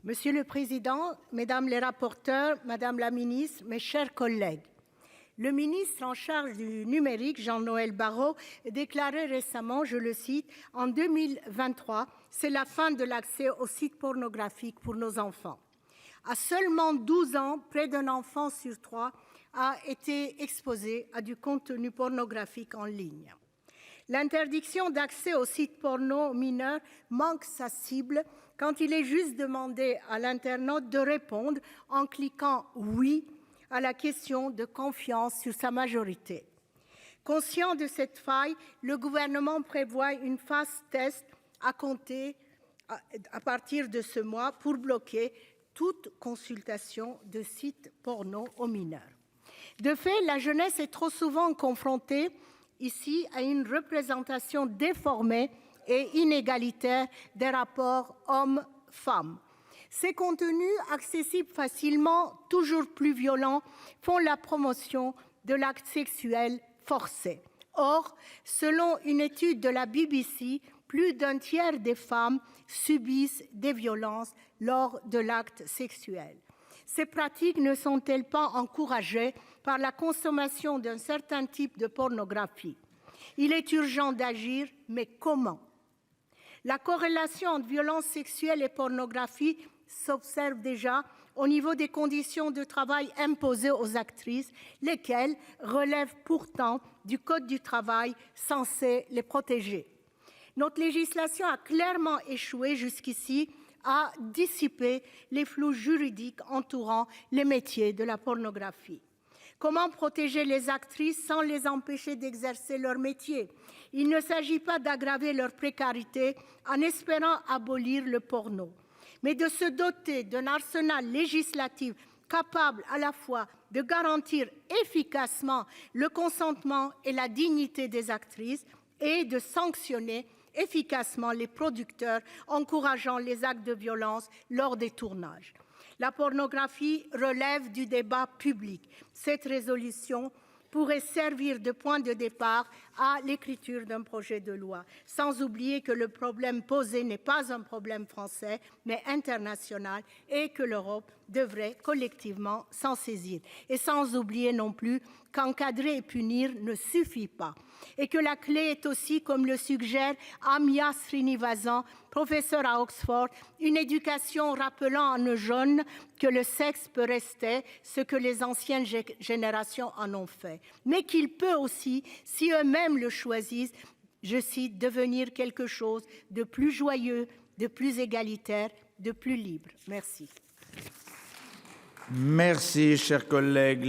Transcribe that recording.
Monsieur le Président, Mesdames les rapporteurs, Madame la Ministre, mes chers collègues, le ministre en charge du numérique, Jean-Noël Barrot, déclarait récemment, je le cite, « En 2023, c'est la fin de l'accès aux sites pornographiques pour nos enfants ». À seulement 12 ans, près d'un enfant sur 3 a été exposé à du contenu pornographique en ligne. L'interdiction d'accès aux sites porno mineurs manque sa cible quand il est juste demandé à l'internaute de répondre en cliquant « Oui » à la question de confiance sur sa majorité. Conscient de cette faille, le gouvernement prévoit une phase test à compter à partir de ce mois pour bloquer toute consultation de sites porno aux mineurs. De fait, la jeunesse est trop souvent confrontée ici à une représentation déformée et inégalitaire des rapports hommes-femmes. Ces contenus, accessibles facilement, toujours plus violents, font la promotion de l'acte sexuel forcé. Or, selon une étude de la BBC, plus d'un tiers des femmes subissent des violences lors de l'acte sexuel. Ces pratiques ne sont-elles pas encouragées par la consommation d'un certain type de pornographie? Il est urgent d'agir, mais comment? La corrélation entre violence sexuelle et pornographie s'observe déjà au niveau des conditions de travail imposées aux actrices, lesquelles relèvent pourtant du Code du travail censé les protéger. Notre législation a clairement échoué jusqu'ici à dissiper les flous juridiques entourant les métiers de la pornographie. Comment protéger les actrices sans les empêcher d'exercer leur métier? Il ne s'agit pas d'aggraver leur précarité en espérant abolir le porno, mais de se doter d'un arsenal législatif capable à la fois de garantir efficacement le consentement et la dignité des actrices et de sanctionner efficacement les producteurs encourageant les actes de violence lors des tournages. La pornographie relève du débat public. Cette résolution pourrait servir de point de départ à l'écriture d'un projet de loi, sans oublier que le problème posé n'est pas un problème français, mais international, et que l'Europe devrait collectivement s'en saisir. Et sans oublier non plus qu'encadrer et punir ne suffit pas, et que la clé est aussi, comme le suggère Amya Srinivasan, professeur à Oxford, une éducation rappelant à nos jeunes que le sexe peut rester ce que les anciennes générations en ont fait, mais qu'il peut aussi, si eux-mêmes le choisissent, je cite, devenir quelque chose de plus joyeux, de plus égalitaire, de plus libre. Merci. Merci, chers collègues.